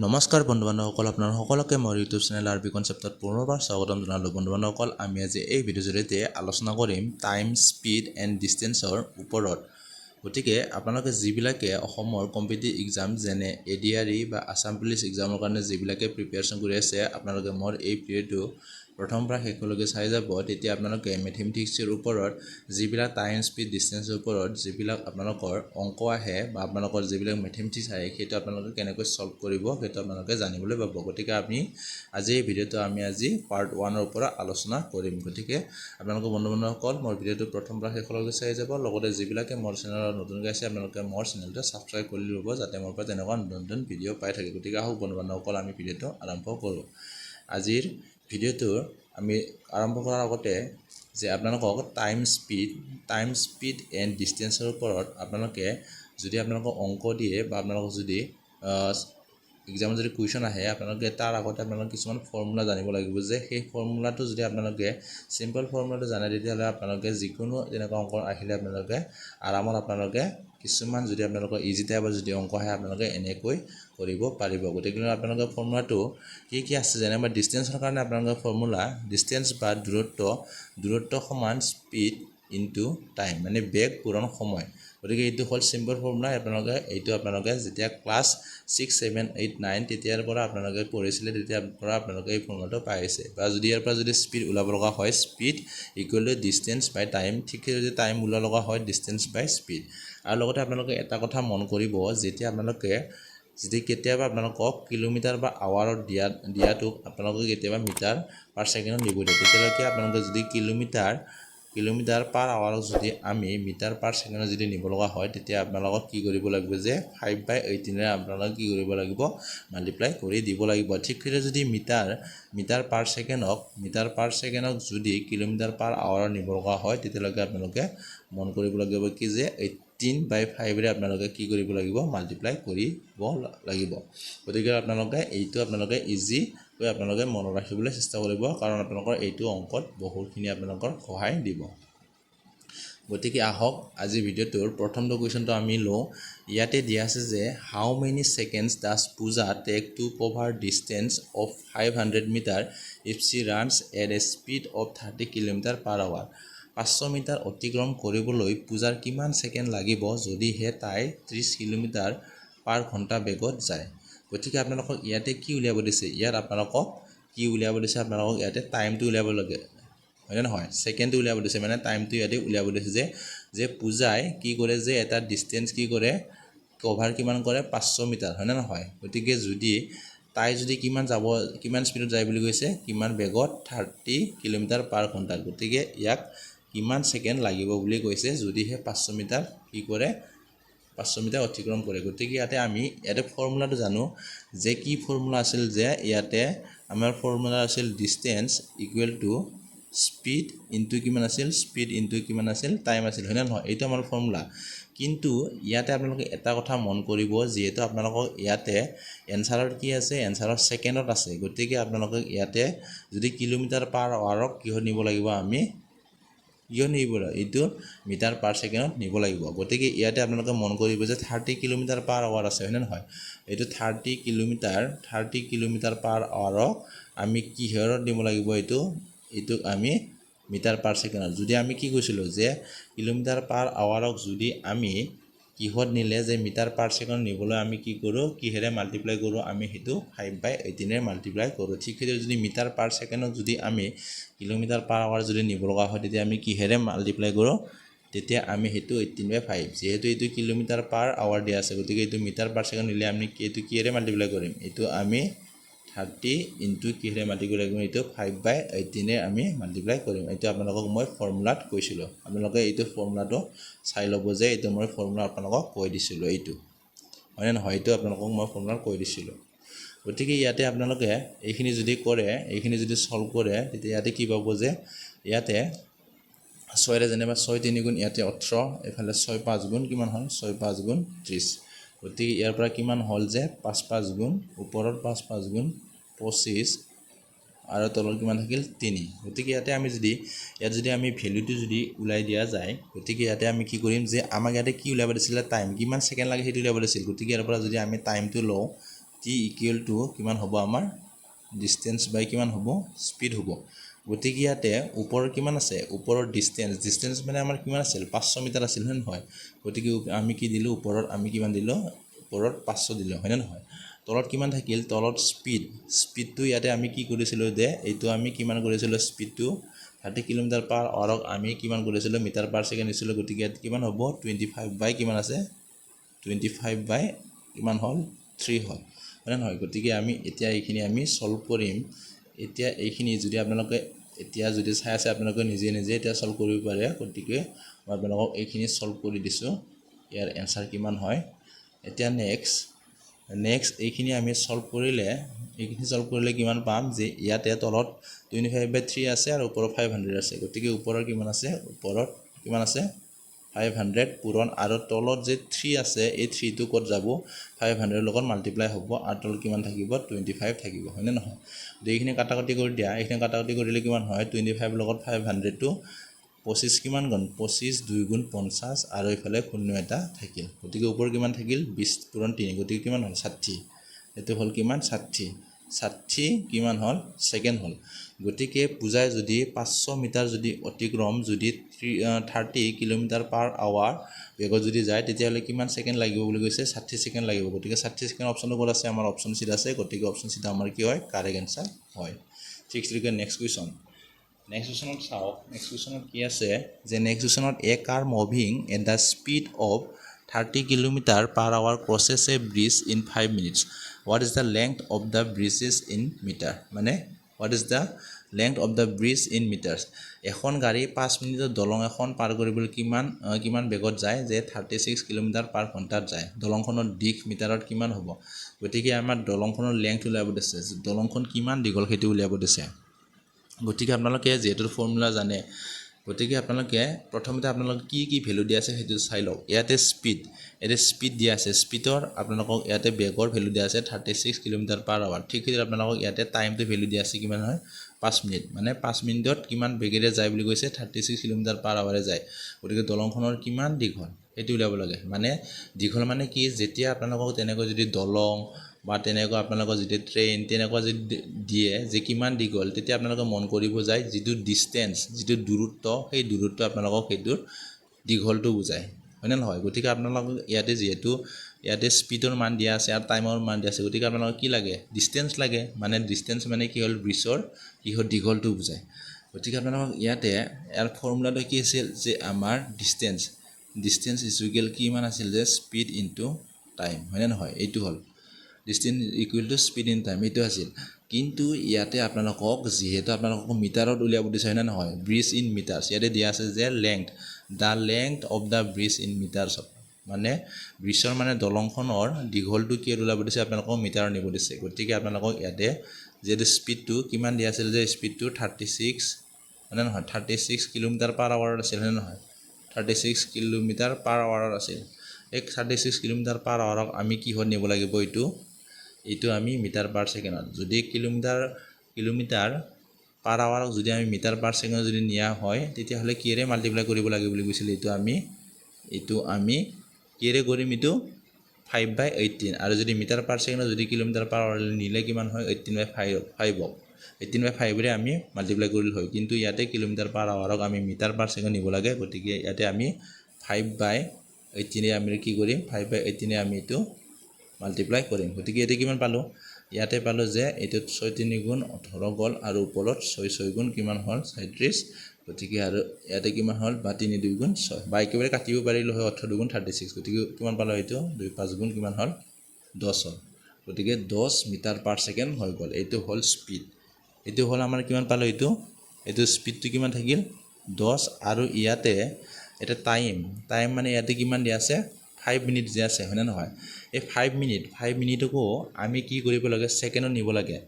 নমস্কাৰ বন্ধু-বান্ধৱসকল, আপোনাৰ সকলোকে মোৰ ইউটিউব চেনেল আৰবি কনচেপ্টত পুনৰবাৰ স্বাগতম জনালোঁ। বন্ধু-বান্ধৱসকল, আমি আজি এই ভিডিঅ'ৰ জৰিয়তে আলোচনা কৰিম টাইম, স্পীড এণ্ড ডিষ্টেন্সৰ ওপৰত। গতিকে আপোনালোকে যিবিলাকে অসমৰ কম্পিটিটিভ এক্সাম যেনে ADRE বা আছাম পুলিচ এক্সামৰ কাৰণে যিবিলাকে প্ৰিপেয়াৰেশ্যন কৰি আছে, আপোনালোকে মোৰ এই ভিডিঅ'টো প্ৰথমৰ পৰা শেষলৈকে চাই যাব। তেতিয়া আপোনালোকে মেথমেটিক্সৰ ওপৰত যিবিলাক টাইম, স্পীড, ডিষ্টেন্সৰ ওপৰত যিবিলাক আপোনালোকৰ অংক আহে বা আপোনালোকৰ যিবিলাক মেথমেটিক্স আহে, সেইটো আপোনালোকে কেনেকৈ সলভ কৰিব সেইটো আপোনালোকে জানিবলৈ পাব। গতিকে আজি এই ভিডিঅ'টো আমি পাৰ্ট 1ৰ ওপৰত আলোচনা কৰিম। গতিকে আপোনালোকৰ বন্ধু-বান্ধৱসকল, মোৰ ভিডিঅ'টো প্ৰথমৰ পৰা শেষলৈকে চাই যাব। লগতে যিবিলাকে মোৰ চেনেলত নতুনকৈ আছে, আপোনালোকে মোৰ চেনেলটো ছাবস্ক্ৰাইব কৰি ল'ব, যাতে মোৰ পৰা তেনেকুৱা নতুন ভিডিঅ' পাই থাকে। গতিকে আহক বন্ধু-বান্ধৱসকল, আমি ভিডিঅ'টো আৰম্ভ কৰোঁ। আজিৰ ভিডিঅ'টো আমি আৰম্ভ কৰাৰ আগতে যে আপোনালোকক টাইম স্পীড এণ্ড ডিষ্টেন্সৰ ওপৰত আপোনালোকে যদি আপোনালোকক অংক দিয়ে বা আপোনালোকক যদি এক্সামত যদি কুৱেশ্যন আহে, আপোনালোকে তাৰ আগতে আপোনালোকে কিছুমান ফৰ্মুলা জানিব লাগিব। যে সেই ফৰ্মুলাটো যদি আপোনালোকে চিম্পল ফৰ্মুলাটো জানে, তেতিয়াহ'লে আপোনালোকে যিকোনো তেনেকুৱা অংক আহিলে আপোনালোকে আৰামত আপোনালোকে কিছুমান যদি আপোনালোকৰ ইজি টাইপৰ যদি অংক আহে, আপোনালোকে এনেকৈ কৰিব পাৰিব। গতিকে আপোনালোকে ফৰ্মুলাটো কি আছে, যেনেবা ডিষ্টেন্সৰ কাৰণে আপোনালোকৰ ফৰ্মুলা ডিষ্টেন্স বা দূৰত্ব সমান স্পীড ইনটু টাইম, মানে বেগ পূৰণ সময়। গতিকে এইটো হ'ল চিম্পল ফৰ্মুলা। আপোনালোকে যেতিয়া ক্লাছ 6, 7, 8, 9 তেতিয়াৰ পৰা আপোনালোকে পঢ়িছিলে, তেতিয়াৰ পৰা আপোনালোকে এই ফৰ্মুলাটো পাই আছে। বা যদি ইয়াৰ পৰা যদি স্পীড ওলাব লগা হয়, speed equal to distance by time, ঠিক যদি টাইম ওলাব লগা হয়, ডিষ্টেন্স বাই স্পীড। আৰু লগতে আপোনালোকে এটা কথা মন কৰিব, যদি কেতিয়াবা আপোনালোকক কিলোমিটাৰ বা আৱাৰত দিয়াটোক আপোনালোকে কেতিয়াবা মিটাৰ পাৰ ছেকেণ্ডত নিব দিয়ে, তেতিয়ালৈকে আপোনালোকে যদি কিলোমিটাৰ পাৰ আৱাৰক যদি আমি মিটাৰ পাৰ ছেকেণ্ডত যদি নিব লগা হয়, তেতিয়া আপোনালোকক কি কৰিব লাগিব, যে 5/18 আপোনালোকে কি কৰিব লাগিব, মাল্টিপ্লাই কৰি দিব লাগিব। ঠিক সেইদৰে যদি মিটাৰ পাৰ ছেকেণ্ডক যদি কিলোমিটাৰ পাৰ আৱাৰত নিব লগা হয়, তেতিয়ালৈকে আপোনালোকে মন কৰিব লাগিব কি যে 18/5 আপোনালোকে কি কৰিব লাগিব, মাল্টিপ্লাই কৰিব লাগিব। গতিকে আপোনালোকে ইজিকৈ আপোনালোকে মনত ৰাখিবলৈ চেষ্টা কৰিব, কাৰণ আপোনালোকৰ এইটো অংকত বহুতখিনি আপোনালোকৰ সহায় দিব। গতিকে আহক আজি ভিডিঅ'টোৰ প্ৰথমটো কুৱেশ্যনটো আমি লওঁ। ইয়াতে দিয়া আছে যে how many seconds does Puja take to cover distance of 500 metre if she runs at a speed of 30 kilometre per hour. 500 metre অতিক্ৰম কৰিবলৈ পূজাৰ কিমান ছেকেণ্ড লাগিব যদিহে তাই 30 কিলোমিটাৰ পাৰ ঘণ্টা বেগত যায়। গতিকে আপোনালোকক ইয়াতে কি উলিয়াব দিছে, আপোনালোকক ইয়াতে টাইমটো উলিয়াব লাগে, হয়নে নহয়, ছেকেণ্ডটো উলিয়াব দিছে, মানে টাইমটো ইয়াতে উলিয়াব দিছে। যে পূজাই কি কৰে, যে এটা ডিষ্টেন্স কি কৰে, কভাৰ কিমান কৰে, 500 মিটাৰ, হয়নে নহয়। গতিকে তাই যদি কিমান স্পীডত যায় বুলি কৈছে, কিমান বেগত, 30 কিলোমিটাৰ পাৰ ঘণ্টা। গতিকে ইয়াক কিমান ছেকেণ্ড লাগিব বুলি কৈছে যদিহে 500 মিটাৰ কি কৰে, 500 মিটাৰ অতিক্ৰম কৰে। গতিকে আমি ফৰ্মুলাটো জানো, যে কি ফৰ্মুলা আছিল, যে ইয়াতে আমাৰ ফৰ্মুলা আছিল distance equal to speed into কিমান আছিল, টাইম আছিল, হয়নে নহয়। এইটো আমাৰ ফৰ্মুলা। কিন্তু ইয়াতে আপোনালোকে এটা কথা মন কৰিব, যিহেতু আপোনালোকক ইয়াতে এনচাৰত কি আছে, এনচাৰত ছেকেণ্ডত আছে। গতিকে আপোনালোকে ইয়াতে যদি কিলোমিটাৰ পাৰ আৱাৰক কিহত নিব লাগিব, এইটো মিটাৰ পাৰ ছেকেণ্ডত নিব লাগিব। গতিকে ইয়াতে আপোনালোকে মন কৰিব যে 30 কিলোমিটাৰ পাৰ আৱাৰ আছে, হয়নে নহয়। এইটো 30 কিলোমিটাৰ পাৰ আৱাৰক আমি কিহত নিব লাগিব, এইটোক আমি মিটাৰ পাৰ ছেকেণ্ডত। যদি আমি কি কৈছিলোঁ, যে কিলোমিটাৰ পাৰ আৱাৰক যদি আমি কিহত নিলে, যে মিটাৰ পাৰ ছেকেণ্ড নিবলৈ আমি কি কৰোঁ, কিহেৰে মাল্টিপ্লাই কৰোঁ, আমি সেইটো 5/18 মাল্টিপ্লাই কৰোঁ। ঠিক সেইদৰে যদি মিটাৰ পাৰ ছেকেণ্ডক যদি আমি কিলোমিটাৰ পাৰ আৱাৰ যদি নিব লগা হয়, তেতিয়া আমি কিহেৰে মাল্টিপ্লাই কৰোঁ, তেতিয়া আমি সেইটো 18/5, যিহেতু এইটো কিলোমিটাৰ পাৰ আৱাৰ দিয়া আছে, গতিকে এইটো মিটাৰ পাৰ ছেকেণ্ড নিলে আমি এইটো কিহেৰে মাল্টিপ্লাই কৰিম, এইটো আমি 30 ইনটু কিহেৰে মাল্টিপ্লাই কৰিম, এইটো 5/18 আমি মাল্টিপ্লাই কৰিম। এইটো আপোনালোকক মই ফৰ্মুলাত কৈছিলোঁ, আপোনালোকে এইটো ফৰ্মুলাটো চাই ল'ব, যে এইটো মই ফৰ্মুলা আপোনালোকক কৈ দিছিলোঁ, এইটো হয়নে নহয়, এইটো আপোনালোকক মই ফৰ্মুলাত কৈ দিছিলোঁ। গতিকে ইয়াতে আপোনালোকে এইখিনি যদি সলভ কৰে, তেতিয়া ইয়াতে কি পাব, যে ইয়াতে 6ৰে যেনিবা 6 3 গুণ, ইয়াতে 18, এইফালে 6 5 গুণ কিমান হ'ল, 6 5 গুণ 30। গতিকে ইয়াৰ পৰা কিমান হ'ল, যে 5 5 গুণ, ওপৰত 5 5 গুণ 25, আৰু তলত কিমান থাকিল 3। গতিকে ইয়াতে আমি যদি আমি ভেলুটো যদি ওলাই দিয়া যায়, গতিকে ইয়াতে আমি কি কৰিম, যে আমাক ইয়াতে কি উলিয়াব দিছিলে, টাইম কিমান ছেকেণ্ড লাগে সেইটো উলিয়াব দিছিল। গতিকে ইয়াৰ পৰা যদি আমি টাইমটো লওঁ, টি ইকুৱেল টু কিমান হ'ব আমাৰ ডিষ্টেঞ্চ বাই কিমান হ'ব স্পীড হ'ব গতিকে ইয়াতে ওপৰৰ কিমান আছে ওপৰৰ ডিষ্টেঞ্চ মানে আমাৰ কিমান আছিল 500 মিটাৰ আছিল হয় নহয় গতিকে আমি কি দিলোঁ ওপৰত আমি কিমান দিলোঁ ওপৰত 500 দিলোঁ হয় নহয় তলত কিমান থাকিল তলত স্পীডটো ইয়াতে আমি কি কৰিছিলোঁ যে এইটো আমি কিমান কৰিছিলোঁ স্পীডটো 30 কিলোমিটাৰ পাৰ আৱাৰক আমি কিমান কৰিছিলোঁ মিটাৰ পাৰ ছেকেণ্ড দিছিলোঁ গতিকে ইয়াত কিমান হ'ব 25 বাই কিমান আছে 25 বাই কিমান হ'ল 3 হ'ল হয় নহয় গতিকে আমি এতিয়া এইখিনি আমি সলভ কৰিম এতিয়া এইখিনি যদি আপোনালোকে এতিয়া যদি চাই আছে আপোনালোকে নিজে এতিয়া সলভ কৰিব পাৰে গতিকে মই আপোনালোকক এইখিনি সলভ কৰি দিছোঁ ইয়াৰ এনসাৰ কিমান হয় এতিয়া নেক্সট এইখিনি আমি সলভ কৰিলে কিমান পাম যে ইয়াতে তলত 25/3 আছে আৰু ওপৰত 500 আছে গতিকে ওপৰৰ কিমান আছে ওপৰত কিমান আছে 500 পূৰণ আৰু তলত যে 3 আছে এই 3 টো ক'ত যাব 500 লগত মাল্টিপ্লাই হ'ব আৰু তলত কিমান থাকিব 25 থাকিব হয়নে নহয় এইখিনি কাটাকাটি কৰি দিয়া এইখিনি কাটাকাটি কৰিলে কিমান হয় 25 লগত 500 টো 25 কিমান গুণ 25 2 গুণ 50 আৰু ইফালে শূন্য এটা থাকিল গতিকে ওপৰ কিমান থাকিল 20 পূৰণ 3 গতিকে কিমান হ'ল 60 এটো হ'ল কিমান 60 কিমান হ'ল সেকেন্ড হ'ল গতিকে বুজাই যদি 500 মিটাৰ যদি অতিক্ৰম যদি 30 কিলোমিটাৰ পাৰ আৱাৰ বেগত যদি যায় তেতিয়াহলে কিমান সেকেন্ড লাগিব বুলি কৈছে 60 সেকেন্ড লাগিব গতিকে 60 সেকেন্ড অপচনটো ক'ত আছে আমাৰ অপচন চিট আছে গতিকে অপচন চিট আমাৰ কি হয় কাৰেক্ট आंसर হয় ঠিক আছে নেক্সট কোৱেশ্চন নেক্সট কোৱেশ্চনত কি আছে যে নেক্সট কোৱেশ্চনত a car moving at the speed of 30 kilometre per hour crosses a bridge in 5 minutes what is the length of the bridges in meter মানে what is the length of the bridge in meters এখন গাড়ী 5 মিনিটত দলং এখন পাৰ কৰিবলৈ কিমান বেগত যায় যে 36 কিলোমিটাৰ পাৰ ঘণ্টাত যায় দলংখনৰ দিশ মিটাৰত কিমান হ'ব গতিকে আমাৰ দলংখনৰ লেংথ উলিয়াব দিছে দলংখন কিমান দীঘল সেইটো উলিয়াব দিছে গতিকে আপোনালোকে যেহেতু ফৰ্মুলা জানে গতিকে আপোনালোকে প্ৰথমতে আপোনালোক কি ভ্যালু দিয়া আছে সেইটো চাই লওক ইয়াতে স্পীড দিয়া আছে স্পীডৰ আপোনালোকক ইয়াতে বেগৰ ভ্যালু দিয়া আছে 36 কিলোমিটাৰ পাৰ আৱাৰ ঠিক আছে আপোনালোকক ইয়াতে টাইমটো ভ্যালু দিয়া আছে কিমান হয় 5 মিনিট মানে 5 মিনিটত কিমান বেগেৰে যায় বুলি কৈছে 36 কিলোমিটাৰ পাৰ আৱাৰে যায় গতিকে দলংখনৰ কিমান দীঘল এটো উলিয়াব লাগে মানে দীঘল মানে কি যেতিয়া আপোনালোকক তেনেকৈ যদি দলং বা তেনেকৈ আপোনালোকৰ যদি ট্ৰেইন তেনেকুৱা যদি দিয়ে যে কিমান দীঘল তেতিয়া আপোনালোকে মন কৰিব যায় যেটো ডিসটেন্স যেটো দূৰত্ব সেই দূৰত্ব আপোনালোকক সেইটোৰ দীঘলটো বুজায় হয় না নহয় গতিকে আপোনালোক ইয়াতে যেহেতু ইয়াতে স্পীডৰ মান দিয়া আছে আৰু টাইমৰ মান দিয়া আছে গতিকে আপোনালোক কি লাগে ডিসটেন্স লাগে মানে ডিসটেন্স মানে কি হ'ল ব্ৰিজৰ কিহৰ দীঘলটো বুজায় গতিকে আপোনালোক ইয়াতে ইয়াৰ ফৰ্মুলাটো কি আছিল যে আমাৰ ডিসটেন্স ইজ ইকুৱেল কি মান আছিল যে স্পীড ইনটু টাইম হয় না নহয় এইটো হ'ল distance equal to speed in time এইটো আছিল কিন্তু ইয়াতে আপোনালোকক যেহেতু আপোনালোকক মিটাৰত উলিয়াব দিছে না নহয় ব্ৰিজ ইন মিটাৰছ ইয়াতে দিয়া আছে যে length of the bridge in metres মানে ব্ৰিজৰ মানে দলংখনৰ দীঘলটো কি উলিয়াব দিছে আপোনালোকক মিটাৰত নিব দিছে গতিকে আপোনালোকক ইয়াতে যে স্পীডটো কিমান দিয়া আছিল যে স্পীডটো 36 মানে নহয় 36 কিলোমিটাৰ পাৰ আৱাৰ আছিল না নহয় 36 কিলোমিটাৰ পাৰ আৱাৰ আছিল এক 36 কিলোমিটাৰ পাৰ আৱাৰক আমি কি হৈ নিব লাগিব এইটো আমি মিটাৰ পাৰ সেকেন্ডত যদি কিলোমিটাৰ পাৰ আৱাৰক যদি আমি মিটাৰ পাৰ সেকেন্ডত যদি নিয়া হয় তেতিয়া হলে কিৰে মাল্টিপ্লাই কৰিব লাগিব বুলি কৈছিল এইটো আমি কিৰে কৰিম এইটো 5/18 আৰু যদি মিটাৰ পাৰ সেকেন্ডত যদি কিলোমিটাৰ পাৰ আৱাৰ নিলে কিমান হয় 18/5 ৰে আমি মাল্টিপ্লাই কৰিল হয় কিন্তু ইয়াতে কিলোমিটাৰ পাৰ আৱাৰক আমি মিটাৰ পাৰ সেকেন্ড নিব লাগে গতিকে ইয়াতে আমি 5/18 ৰে আমি কি কৰিম 5/18 ৰে আমি এইটো মাল্টিপ্লাই কৰিম গতিকে এতে কিমান পালো ইয়াতে পালো যে এটো 6 3 গুণ 18 গল আৰু ওপৰত 6 6 গুণ কিমান হল 37 গতিকে আৰু ইয়াতে কিমান হল বা 3 2 গুণ 6 বা একেবাৰে কাটিব পাৰিলো হয় 18 2 গুণ 36 গতিকে কিমান পালো এইটো 2 5 গুণ কিমান হল 10 হল গতিকে 10 মিটাৰ পাৰ সেকেন্ড হৈ গল এইটো হল স্পীড এইটো হল আমাৰ কিমান পালো এইটো স্পীডটো কিমান থাকিল 10 আৰু ইয়াতে এটা টাইম মানে ইয়াতে কিমান দিয়া আছে 5 মিনিট যে আছে হয় না নহয় এই 5 মিনিটকো আমি কি কৰিব লাগে সেকেন্ডত নিব লাগে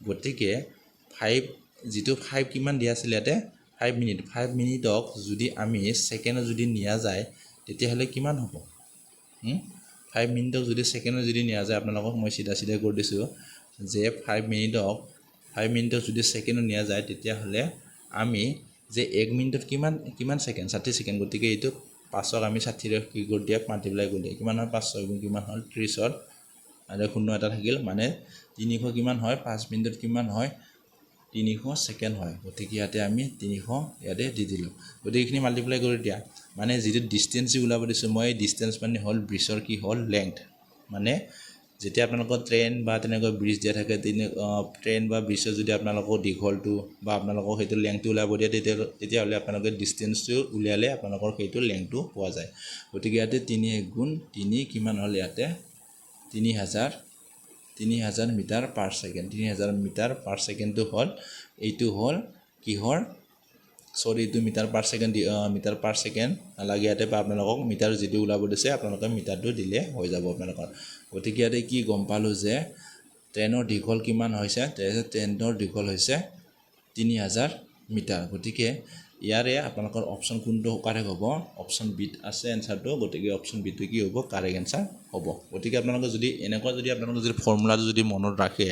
গতিকে 5 যেটো 5 কিমান দিয়া আছিল ইয়াতে 5 মিনিটক যদি আমি সেকেন্ডত যদি নিয়া যায় তেতিয়া হলে কিমান হ'ব 5 মিনিটক যদি সেকেন্ডত যদি নিয়া যায় আপোনালোকক মই সিধা কৰি দিছো যে 5 মিনিটক যদি সেকেন্ডত নিয়া যায় তেতিয়া হলে আমি যে 1 মিনিটত কিমান সেকেন্ড 60 সেকেন্ড গতিকে এইটো 5ক আমি 60 ৰে কি কৰি দিয়া মাল্টিপ্লাই কৰি দিয়া কিমান হয় 5 6 গুণ কিমান হল 30 হল আৰু 0 এটা থাকিল মানে 300 কিমান হয় 5 মিনিটত কিমান হয় 300 সেকেন্ড হয় গতিকে ইয়াতে আমি 300 ইয়াতে দি দিলো গতিকে এইখিনি মাল্টিপ্লাই কৰি দিয়া মানে যেটো ডিসটেন্স ওলাব দিছো মই ডিসটেন্স মানে হল ব্ৰিজৰ কি হল লেংথ মানে যেতিয়া আপোনালোকৰ ট্ৰেইন বা তেনেকৈ ব্ৰিজ দিয়া থাকে ট্ৰেইন বা ব্ৰিজৰ যদি আপোনালোকৰ দীঘলটো বা আপোনালোকৰ সেইটো লেংথটো ওলাব দিয়া তেতিয়া হলে আপোনালোকে ডিসটেন্সটো উলিয়ালে আপোনালোকৰ সেইটো লেংথটো পোৱা যায় গতিকে ইয়াতে 3 গুণ 3 কিমান হল ইয়াতে 3000 metre per second 3000 metre per সেকেন্ডটো হল এইটো হল কিহৰ সৰি এইটো মিটাৰ পাৰ সেকেন্ড নালাগে ইয়াতে বা আপোনালোকক মিটাৰ যেটো ওলাব দিছে আপোনালোকে মিটাৰটো দিলে হৈ যাব আপোনালোকৰ গতিকে ইয়াতে কি গম পালো যে ট্ৰেইনৰ দীঘল কিমান হৈছে ট্ৰেইনৰ দীঘল হৈছে 3000 মিটাৰ গতিকে ইয়াৰে আপোনালোকৰ অপচন কোনটো কাৰেক্ট হ'ব অপচন বি আছে এনসাৰটো গতিকে অপচন বি টো কি হ'ব কাৰেক্ট এনসাৰ হ'ব গতিকে আপোনালোকে যদি এনেকুৱা যদি আপোনালোকে যদি ফৰ্মুলাটো যদি মনত ৰাখে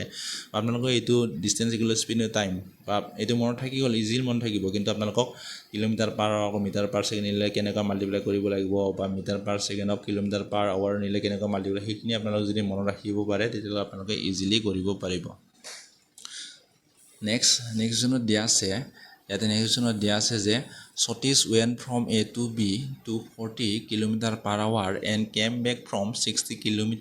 আপোনালোকে এইটো ডিসটেন্স ইকুৱেল স্পীড টাইম বা এইটো মনত থাকি গল ইজি মনত থাকিব কিন্তু আপোনালোকক kilometre per hour metre per second নিলে কেনেকৈ মাল্টিপ্লাই কৰিব লাগিব বা metre per second of kilometre per hour নিলে কেনেকৈ মাল্টিপ্লাই সেইখিনি আপোনালোকে যদি মনত ৰাখিব পাৰে তেতিয়া আপোনালোকে ইজিলি কৰিব পাৰিব নেক্সট জনত দিয়া আছে ইয়াতে নেক্সট জনত দিয়া আছে যে Satish went from A to B to 40 km per hour and came back from 60 km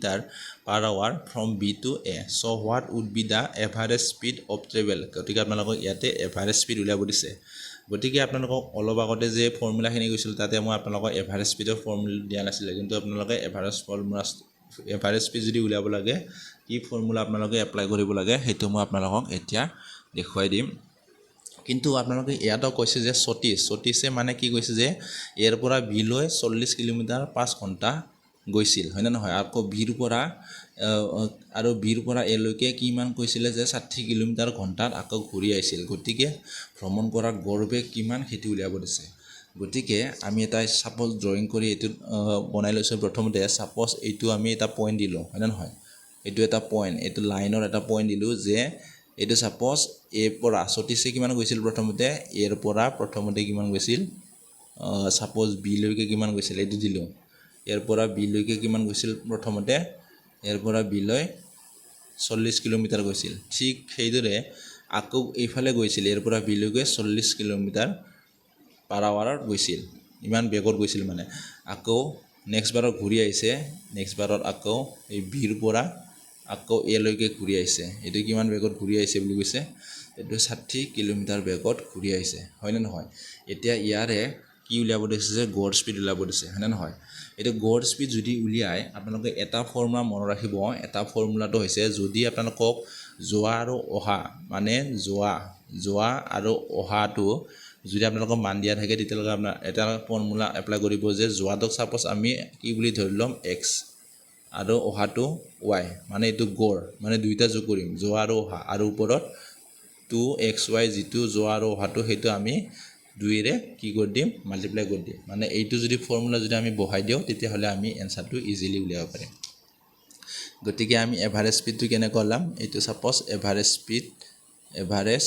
per hour from B to A so what would be the average speed of travel গতিকে আপোনালোকক ইয়াতে average speed উলিয়াব দিছে গতিকে আপোনালোকক অলপ আগতে যে ফৰ্মুলাখিনি কৈছিল তাতে মই আপোনালোকক এভাৰেজ স্পীডৰ ফৰ্মুলা দিয়া নাছিল কিন্তু আপোনালোকে এভাৰেজ স্পীড যদি উলিয়াব লাগে কি ফৰ্মুলা আপোনালোকে এপ্লাই কৰিব লাগে সেইটো মই আপোনালোকক এতিয়া দেখুৱাই দিম কিন্তু আপোনালোকে ইয়াতো কৈছে যে সতীশে মানে কি কৈছে যে এৰ পৰা বি লৈ 40 কিলোমিটাৰ 5 ঘণ্টা গৈছিল হয় না নহয় আকৌ বিৰ পৰা এ লৈকে কিমান কৈছিলে যে 60 কিলোমিটাৰ ঘণ্টাত আকৌ ঘূৰি আহিছিল গতিকে ভ্ৰমণ কৰা গড় বেগ কিমান হেতু উলিয়াব দিছে গতিকে আমি এটা সাপোজ ড্ৰয়িং কৰি এটো বনাই লৈছো প্ৰথমতে সাপোজ এইটো আমি এটা পয়েন্ট দিলো হয় না নহয় এইটো এটা পয়েন্ট এইটো লাইনৰ এটা পয়েন্ট দিলো যে এইটো সাপোজ এ পৰা সতীশে কিমান গৈছিল প্ৰথমতে এৰ পৰা প্ৰথমতে কিমান গৈছিল সাপোজ বি লৈকে কিমান গৈছিল এইটো দিলো এৰ পৰা বি লৈকে কিমান গৈছিল প্ৰথমতে এৰ পৰা বি লৈ 40 কিলোমিটাৰ গৈছিল ঠিক সেইদৰে আকৌ এইফালে গৈছিল এৰ পৰা বি লৈকে 40 কিলোমিটাৰ পাৰ আৱাৰত গৈছিল ইমান বেগত গৈছিল মানে আকৌ নেক্সট বাৰত ঘূৰি আহিছে নেক্সট বাৰত আকৌ এই বিৰ পৰা আকৌ এ লৈকে ঘূৰি আহিছে এটো কিমান বেগত ঘূৰি আহিছে বুলি কৈছে এটো 60 কিলোমিটাৰ বেগত ঘূৰি আহিছে হয় না নহয় এতিয়া ইয়াৰে কি উলিয়াব দিছে যে গড় স্পীড উলিয়াব দিছে হয় না নহয় এটো গড় স্পীড যদি উলিয়াই আপোনালোকে এটা ফৰ্মুলা মনত ৰাখিব এটা ফৰ্মুলাটো হৈছে যদি আপোনালোকক যোৱা আৰু অহা মানে যোৱা আৰু অহাটো যদি আপোনালোকক মান দিয়া থাকে তেতিয়ালৈকে আপোনাৰ এটা ফৰ্মুলা এপ্লাই কৰিব যে যোৱাটোক সাপোজ আমি কি বুলি ধৰি লম x আৰু অহাটো y মানে এটো গড় মানে দুইটা যোগ কৰিম যোৱা আৰু অহা আৰু ওপৰত 2xy যেটো যোৱা আৰু অহাটো হেতু আমি 2 ৰে কি কৰি দিম মাল্টিপ্লাই কৰি দিম মানে এইটো যদি ফৰ্মুলা যদি আমি বহাই দিও তেতিয়া হলে আমি এনসাৰটো ইজিলি উলিয়াব পাৰিম গতিকে আমি এভাৰেজ স্পীডটো কেনে কৰলাম এইটো সাপোজ এভাৰেজ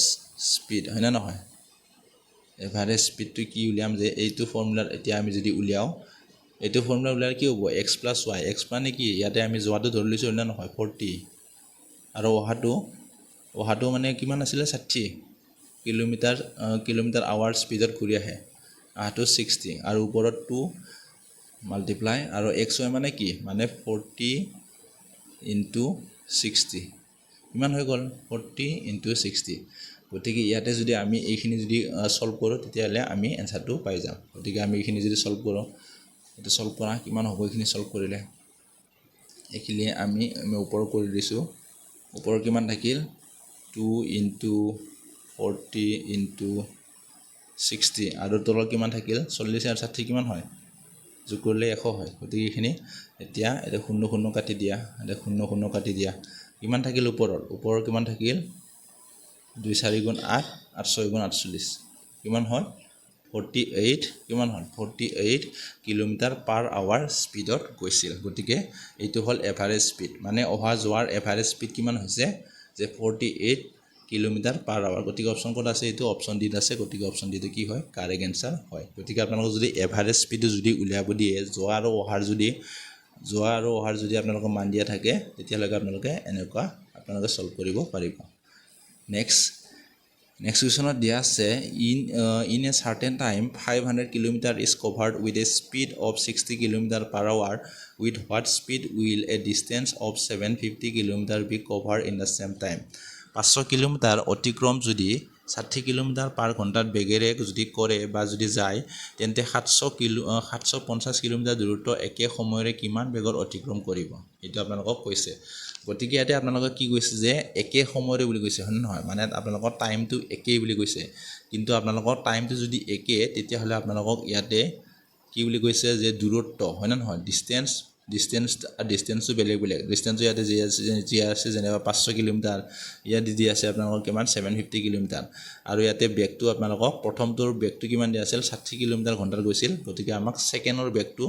স্পীড হয় না নহয় এভাৰেজ স্পীডটো কি উলিয়াম যে এইটো ফৰ্মুলা এতিয়া আমি যদি উলিয়াও এইটো ফৰ্মুলা উলিয়ালে কি হ'ব x + y x মানে কি ইয়াতে আমি যোৱাটো ধৰি লৈছো না নহয় 40 আৰু অহাটো মানে কিমান আছিল 60 কিলোমিটাৰ আৱাৰ স্পীডত ঘূৰি আহে আহাটো 60 আৰু ওপৰত 2 মাল্টিপ্লাই আৰু xy মানে কি মানে 40 * 60 ইমান হৈ গল 40 * 60 গতিকে ইয়াতে যদি আমি এইখিনি যদি সলভ কৰো তেতিয়া হলে আমি এনসাৰটো পাই যাম গতিকে আমি এইখিনি যদি সলভ কৰো এটা সলভ কৰা কিমান হ'ব এইখিনি সলভ কৰিলে এইখিনি আমি ওপৰ কৰি দিছো ওপৰ কিমান থাকিল 2 * 40 * 60 আৰু তলৰ কিমান থাকিল 40 আৰু 60 কিমান হয় যোগ কৰিলে 100 হয় গতিকে এইখিনি এতিয়া এটা 0 কাটি দিয়া এটা 0 কাটি দিয়া কিমান থাকিল ওপৰৰ কিমান থাকিল 2 4 * 8 8 6 * 48 কিমান হয় 48 কিমান হয় 48 কিলোমিটাৰ পাৰ আৱাৰ স্পীডত গৈছিল গতিকে এইটো হল এভাৰেজ স্পীড মানে অহা যোৱাৰ এভাৰেজ স্পীড কিমান হৈছে যে 48 কিলোমিটাৰ পাৰ আৱাৰ গতিকে অপচন কোড আছে এইটো অপচন ডি আছে গতিকে অপচন ডি টো কি হয় কারেক্ট आंसर হয় গতিকে আপোনালোক যদি এভাৰেজ স্পীড যদি উলিয়াব দিয়ে যোৱা আৰু অহাৰ যদি যোৱা আৰু অহাৰ যদি আপোনালোকৰ মান দিয়া থাকে তেতিয়ালৈকে আপোনালোকে এনেকুৱা আপোনালোকে সলভ কৰিব পাৰিব নেক্সট কুৱেশ্যনত দিয়া আছে in a certain time 500 kilometre is covered with a speed of 60 kilometre per hour with what speed will a distance of 750 kilometre be cover in the same time 500 kilometre অতিক্ৰম যদি 60 kilometre পাৰ ঘণ্টাত বেগেৰে যদি কৰে বা যদি যায় তেন্তে 750 কিলোমিটাৰ দূৰত্ব একে সময়ৰে কিমান বেগত অতিক্ৰম কৰিব এইটো আপোনালোকক কৈছে গতিকে ইয়াতে আপোনালোকক কি কৈছে যে একে সময়ৰে বুলি কৈছে হয় নহয় মানে আপোনালোকৰ টাইমটো একেই বুলি কৈছে কিন্তু আপোনালোকৰ টাইমটো যদি একে তেতিয়াহ'লে আপোনালোকক ইয়াতে কি বুলি কৈছে যে দূৰত্ব হয় না নহয় ডিষ্টেঞ্চটো বেলেগ ডিষ্টেঞ্চটো ইয়াতে যি আছে যেনেবা 500 কিলোমিটাৰ ইয়াতে দি আছে আপোনালোকৰ কিমান 750 কিলোমিটাৰ আৰু ইয়াতে বেগটো আপোনালোকক প্ৰথমটোৰ বেগটো কিমান দিয়া আছিল 60 কিলোমিটাৰ ঘণ্টাত গৈছিল গতিকে আমাক সেকেন্ডৰ বেগটো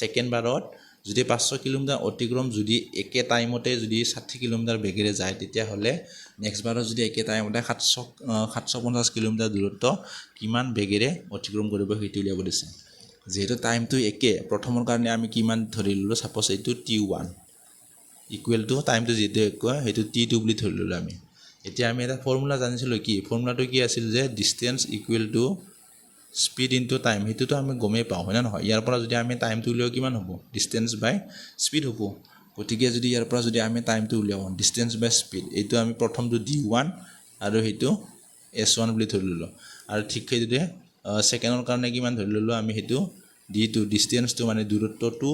সেকেন্ড বাৰত যদি 500 কিলোমিটাৰ অতিক্ৰম যদি একে টাইমতে যদি 60 কিলোমিটাৰ বেগেৰে যায় তেতিয়াহ'লে নেক্সট বাৰত যদি একে টাইমতে 750 কিলোমিটাৰ দূৰত্ব কিমান বেগেৰে অতিক্ৰম কৰিব সেইটো উলিয়াব দিছে যেহেতু টাইমটো একে প্ৰথমৰ কাৰণে আমি কিমান ধৰি ললো সাপোজ এইটো t1 ইকুৱেল টু টাইমটো যেটো একে সেইটো t2 বুলি ধৰি ললো আমি এতিয়া আমি এটা ফৰ্মুলা জানিছিলো কি ফৰ্মুলাটো কি আছিল যে distance equal to speed into time হেতুটো আমি গমেই পাওঁ হয় না নহয় ইয়াৰ পৰা যদি আমি টাইমটো উলিয়াও কিমান হ'ব ডিসটেন্স বাই স্পীড হ'ব গতিকে যদি ইয়াৰ পৰা যদি আমি টাইমটো উলিয়াও ডিসটেন্স বাই স্পীড এইটো আমি প্ৰথমটো d1 আৰু হেতু s1 বুলি ধৰি ললো আৰু ঠিক সেইদৰে সেকেন্ডৰ কাৰণে কিমান ধৰি ললো আমি হেতু d2 ডিসটেন্সটো মানে দূৰত্বটো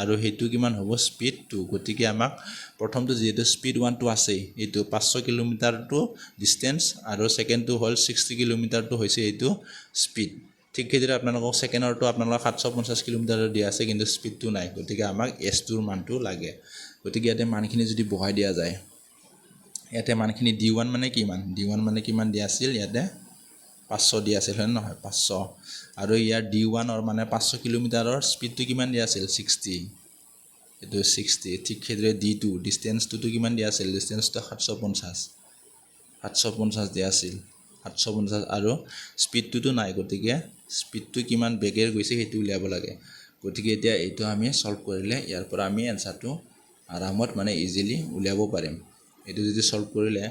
আৰু হেতু কিমান হ'ব স্পীড 2 গতিকে আমাক প্ৰথমটো যেটো স্পীড 1 টো আছে এইটো 500 কিলোমিটাৰ টু ডিসটেন্স আৰু সেকেন্ডটো হল 60 কিলোমিটাৰ টু হৈছে এইটো স্পীড ঠিক সেইদৰে আপোনালোকক সেকেন্ডৰটো আপোনালোক 750 কিলোমিটাৰ দিয়া আছে কিন্তু স্পীডটো নাই গতিকে আমাক s টোৰ মানটো লাগে গতিকে ইয়াতে মানখিনি যদি বহাই দিয়া যায় ইয়াতে মানখিনি d1 মানে কিমান দিয়া আছিল ইয়াতে 500 দিয়া আছিল হয় নহয় 500 আৰু ইয়াৰ d1 অৰ মানে 500 কিলোমিটাৰৰ স্পীডটো কিমান দিয়া আছিল 60 এটো 60 ঠিক সেইদৰে d2 ডিসটেন্সটো কিমান দিয়া আছিল ডিসটেন্সটো 750 দিয়া আছিল 750 আৰু স্পীডটো নাই গতিকে স্পীডটো কিমান বেগেৰ গৈছে হেতু উলিয়াব লাগে গতিকে এতিয়া এইটো আমি সলভ কৰিলে ইয়াৰ পৰা আমি আনসাৰটো আৰামত মানে ইজিলি উলিয়াব পাৰিম এইটো যদি সলভ কৰিলে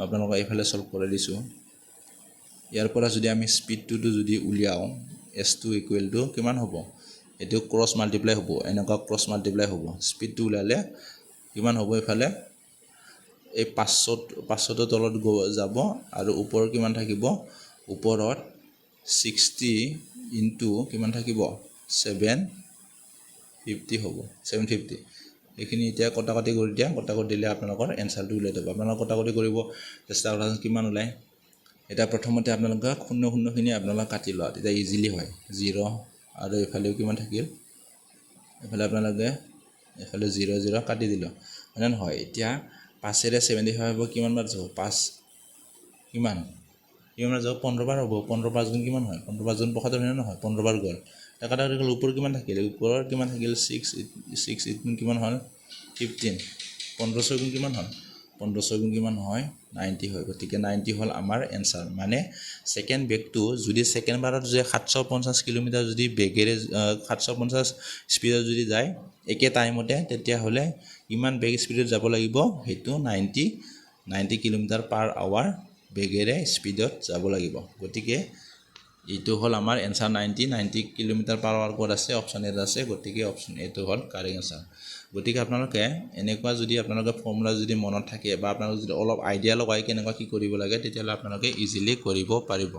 আপোনালোকক এইফালে সলভ কৰি দিছো ইয়াৰ পৰা যদি আমি স্পীডটো যদি উলিয়াও s2 ইকুৱেল টু কিমান হ'ব এটো ক্ৰস মাল্টিপ্লাই হ'ব এনেকা ক্ৰস মাল্টিপ্লাই হ'ব স্পীডটো উলালে কিমান হ'ব ইফালে এই 500 তলত যাব আৰু ওপৰ কিমান থাকিব ওপৰত 60 ইনটু কিমান থাকিব 750 হ'ব 750 এখিনি এতিয়া কটাকটি কৰি দিয়া কটাকটি দিলে আপোনালোকৰ এনসাৰটো উলাই যাব আপোনালোক কটাকটি কৰিব চেষ্টা কৰা কিমান উলাই এটা প্ৰথমতে আপোনালোকে শূন্য খিনি আপোনালোক কাটি লোৱা তেতিয়া ইজিলি হয় 0 আৰু এফালেও কিমান থাকিল এফালে আপোনালোকে এফালে 0 কাটি দিলো মানে নহয় এতিয়া 5 এৰে 75 হ'ব কিমান বাৰ যাব 5 কিমান যাব 15 বাৰ হ'ব 15 5 গুণ কিমান হয় 15 5 গুণ 75 হয় নহয় 15 বাৰ গল টাকাটা গল ওপৰ কিমান থাকিল ওপৰৰ কিমান থাকিল 6 গুণ কিমান হ'ল 15 1500 গুণ কিমান হ'ল 1500 গুণ কিমান হয় 90 হয় গতিকে 90 হল আমাৰ এনসাৰ মানে সেকেন্ড বেগটো যদি সেকেন্ড বাৰত যে 750 কিলোমিটাৰ যদি বেগেৰে 750 স্পিডত যদি যায় একে টাইমতে তেতিয়া হলে ইমান বেগ স্পিডত যাব লাগিব হেতু 90 কিলোমিটাৰ পাৰ আৱাৰ বেগেৰে স্পিডত যাব লাগিব গতিকে এইটো হল আমাৰ answer 90 kilometre per hour code আছে অপচন এ আছে গতিকে অপচন এটো হল কাৰেক্ট এনসাৰ গতিকে আপোনালোকে এনেকুৱা যদি আপোনালোকে ফৰ্মুলা যদি মনত থাকে বা আপোনালোকে যদি অলপ আইডিয়া লগাই কেনেকুৱা কি কৰিব লাগে তেতিয়ালে আপোনালোকে ইজিলি কৰিব পাৰিব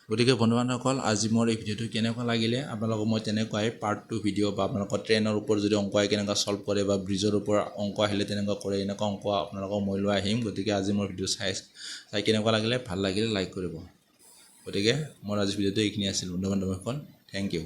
গতিকে বন্ধুবান্ধৱসকল আজি মোৰ এই ভিডিওটো কেনেকুৱা লাগিলে আপোনালোকক মই তেনেকুৱাই পাৰ্ট 2 ভিডিও বা আপোনালোকৰ ট্ৰেইনৰ ওপৰত যদি অংক আই কেনেকুৱা সলভ কৰে বা ব্ৰিজৰ ওপৰত অংক আহিলে তেনেকুৱা কৰে এনেকুৱা অংক আপোনালোকক মই লৈ আহিম গতিকে আজি মোৰ ভিডিও চাই কেনেকুৱা লাগিলে ভাল লাগিলে লাইক কৰিব গতিকে মোৰ আজি ভিডিওটো এইখিনি আছিল বন্ধুবান্ধৱসকল থ্যাংক ইউ